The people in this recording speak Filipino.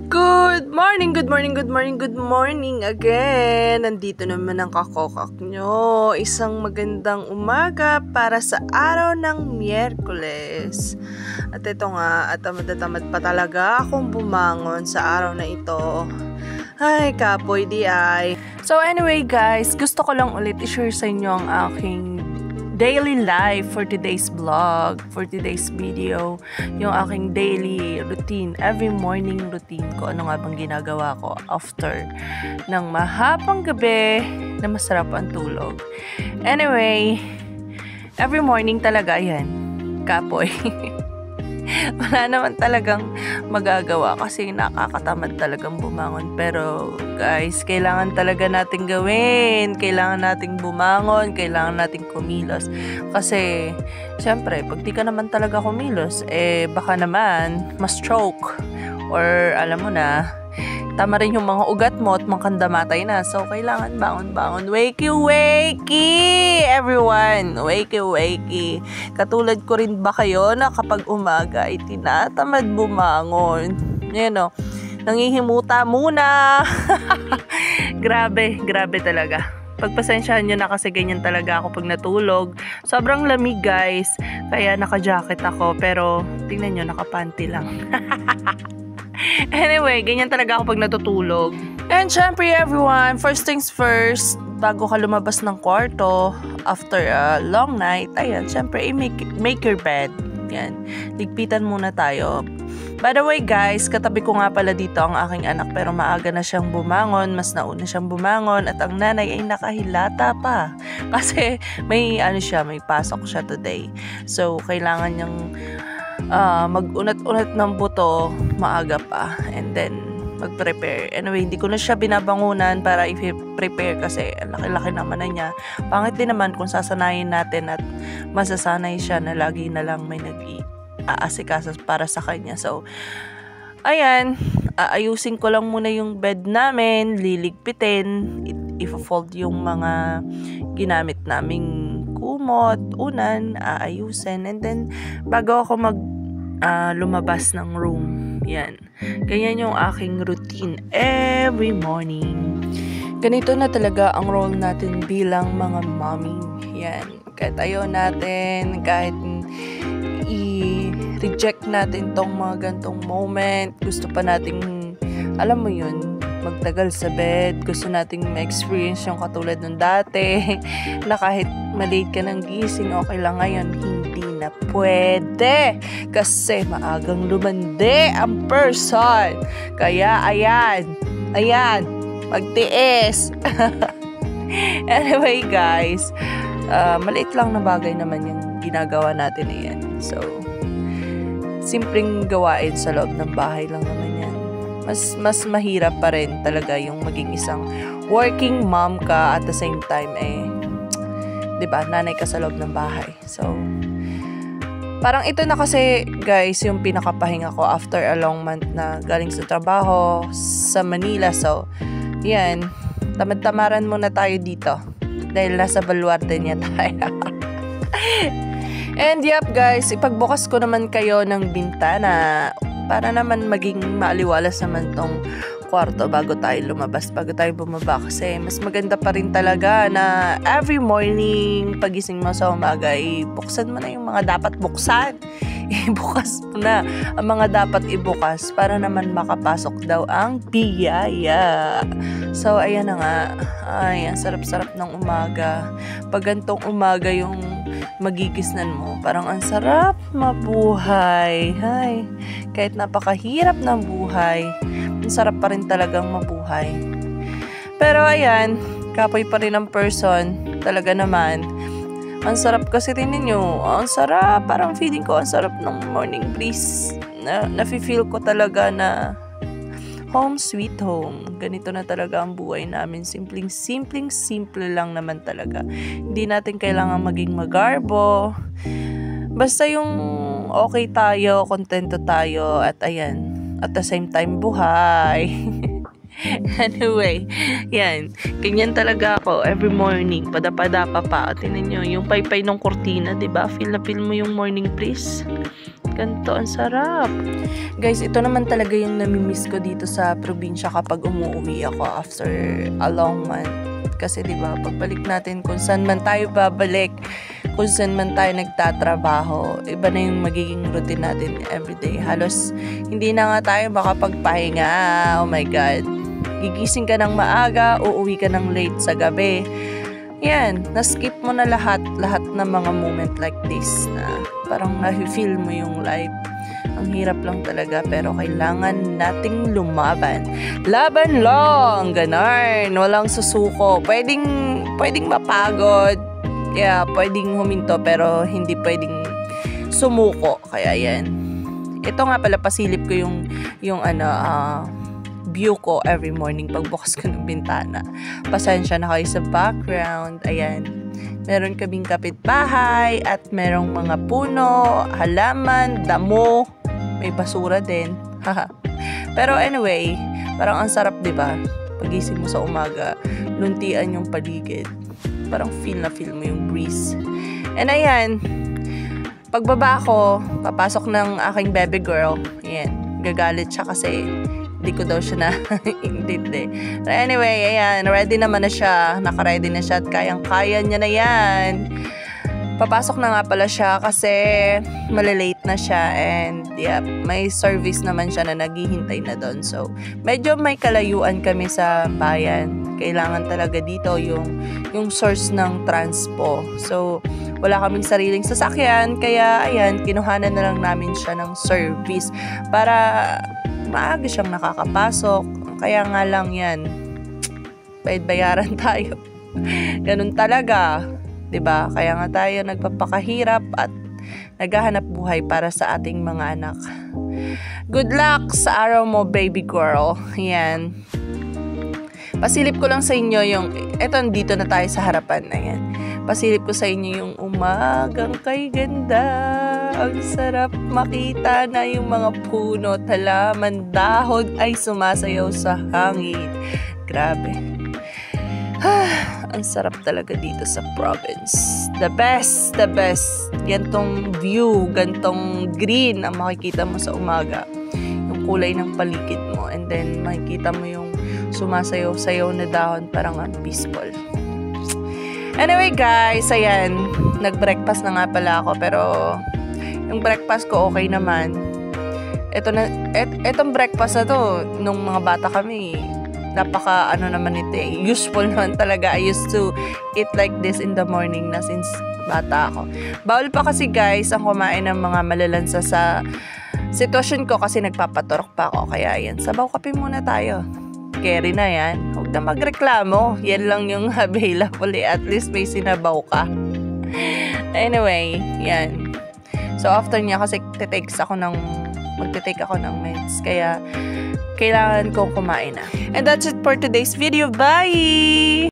Good morning, good morning, good morning, good morning again. Nandito naman ang kakokak nyo. Isang magandang umaga para sa araw ng Miyerkules. At ito nga, at tamad pa talaga akong bumangon sa araw na ito. Ay, kapoy di ay. So anyway guys, gusto ko lang ulit i-share sa inyo ang aking daily life for today's vlog, for today's video, yung aking daily routine, every morning routine ko, ano nga bang ginagawa ko after ng mahabang gabi na masarap ang tulog. Anyway, every morning talaga yan, kapoy. Wala naman talagang magagawa kasi nakakatamad talagang bumangon. Pero guys, kailangan talaga nating gawin. Kailangan nating bumangon. Kailangan nating kumilos. Kasi, syempre, pag di ka naman talaga kumilos, baka naman ma-stroke. Or, alam mo na, tama rin yung mga ugat mo at makandamatay na. So, kailangan bangon-bangon. Wakey, everyone! Wakey. Katulad ko rin ba kayo na kapag umaga ay tinatamad bumangon? Yan o. Nangihimuta muna. Grabe talaga. Pagpasensyahan nyo na kasi ganyan talaga ako pag natulog. Sobrang lamig guys. Kaya naka-jacket ako. Pero, tingnan nyo, nakapanty lang. Anyway, ganyan talaga ako pag natutulog. And syempre everyone, first things first, bago ka lumabas ng kwarto after a long night, ayan, syempre make your bed. Yan, ligpitan muna tayo. By the way guys, katabi ko nga pala dito ang aking anak pero maaga na siyang bumangon, mas nauna siyang bumangon at ang nanay ay nakahilata pa. Kasi may pasok siya today. So kailangan niyang mag-unat-unat ng buto maaga pa and then mag-prepare. Anyway, hindi ko na siya binabangunan para i-prepare kasi laki-laki naman na niya. Pangit din naman kung sasanayin natin at masasanay siya na lagi na lang may nag-aasikaso para sa kanya. So, ayan, ayusin ko lang muna yung bed namin, liligpitin, i-fold yung mga ginamit naming kumot, unan, aayusin, and then bago ako lumabas ng room. Yan. Ganyan yung aking routine every morning. Ganito na talaga ang role natin bilang mga mommy. Yan. Kahit ayaw natin, kahit i-reject natin tong mga gantong moment, gusto pa nating, alam mo yun, magtagal sa bed, gusto nating ma-experience yung katulad nung dati, na kahit malate ka ng gising, okay lang ngayon, hindi na pwede. Kasi maagang lumande ang person. Kaya, ayan, magtiis. Anyway guys, maliit lang na bagay naman yung ginagawa natin na yan. So, simpleng gawain sa loob ng bahay lang naman yan. Mas mahirap pa rin talaga yung maging isang working mom ka at the same time 'di ba, nanay ka sa loob ng bahay. So parang ito na kasi guys yung pinakapahinga ko after a long month na galing sa trabaho sa Manila. So yan, tamad-tamaran muna tayo dito dahil nasa baluarte niya tayo. And yep guys, ipagbukas ko naman kayo ng bintana para naman maging maaliwalas naman tong kwarto bago tayo lumabas, bago tayo bumaba. Kasi mas maganda pa rin talaga na every morning pagising mo sa umaga, buksan mo na yung mga dapat buksan. Ibukas mo na ang mga dapat ibukas para naman makapasok daw ang biyaya. So ayan na nga, ay ang sarap-sarap ng umaga. Pag gantong umaga yung magigisnan mo, parang ang sarap mabuhay. Hay, kahit napakahirap ng buhay, ang sarap pa rin talagang mabuhay. Pero ayan, kapoy pa rin ang person. Talaga naman, ang sarap kasi rin ninyo. Ang sarap, parang feeling ko ang sarap ng morning breeze. Nafe-feel ko talaga na home sweet home. Ganito na talaga ang buhay namin. Simple lang naman talaga. Hindi natin kailangan maging magarbo. Basta yung okay tayo, kontento tayo, at ayan, at the same time buhay. Anyway, yan. Ganyan talaga ako every morning. Padapa-dapa pa. Tingnan nyo, yung paypay ng kurtina, diba? Feel na feel mo yung morning breeze. Ganito, ang sarap. Guys, ito naman talaga yung namimiss ko dito sa probinsya kapag umuwi ako after a long month. Kasi diba, pagbalik natin kung saan man tayo babalik, kung saan man tayo nagtatrabaho, iba na yung magiging routine natin everyday. Halos hindi na nga tayo makapagpahinga. Oh my God. Gigising ka ng maaga, uuwi ka ng late sa gabi. Yan, na-skip mo na lahat ng mga moment like this na parang na-feel mo yung life. Ang hirap lang talaga pero kailangan nating lumaban. Laban lang! Ganon. Walang susuko. Pwedeng mapagod. Yeah, pwedeng huminto pero hindi pwedeng sumuko. Kaya yan. Ito nga pala, pasilip ko yung view ko every morning pagbukas ko ng bintana. Pasensya na kayo sa background. Ayan. Meron kaming kapitbahay at merong mga puno, halaman, damo, may basura din. Pero anyway, parang ang sarap, 'di ba? Pagising mo sa umaga, luntian yung paligid. Parang feel mo yung breeze. And ayan, pagbaba ko, papasok ng aking baby girl. Ayan, gagalit siya kasi hindi ko daw siya na intindi. But anyway, ayan, ready naman na siya. Naka-ready na siya at kayang-kaya niya na yan. Papasok na nga pala siya kasi malilate na siya and yeah, may service naman siya na naghihintay na doon. So, medyo may kalayuan kami sa bayan. Kailangan talaga dito yung source ng transpo. So, wala kaming sariling sasakyan kaya ayan, kinuhanan na lang namin siya ng service para maaga siyang nakakapasok. Kaya nga lang yan, bayaran tayo. Ganun talaga, 'di ba? Kaya nga tayo nagpapakahirap at naghahanap buhay para sa ating mga anak. Good luck sa araw mo, baby girl. Yan. Pasilip ko lang sa inyo yung, eto, dito na tayo sa harapan. Ayan. Pasilip ko sa inyo yung umagang kay ganda. Ang sarap makita na yung mga puno, halaman, dahon ay sumasayaw sa hangin. Grabe. Ang sarap talaga dito sa province. The best. Gantong view, gantong green ang makikita mo sa umaga. Yung kulay ng paligid mo. And then makikita mo yung sumasayaw-sayaw na dahon, parang peaceful. Anyway guys, ayan. Nag-breakfast na nga pala ako pero yung breakfast ko okay naman. Etong breakfast na to, nung mga bata kami, napaka naman ito eh. Useful naman talaga. I used to eat like this in the morning na since bata ako. Bawal pa kasi guys ang kumain ng mga malalansa sa sitwasyon ko kasi nagpapaturok pa ako. Kaya yan, sabaw kape muna tayo. Carry na yan. Huwag na magreklamo. Yan lang yung available eh. At least may sinabaw ka. Anyway, yan. So after niya kasi magte-take ako ng meds. Kaya kailangan kong kumain na. And that's it for today's video. Bye!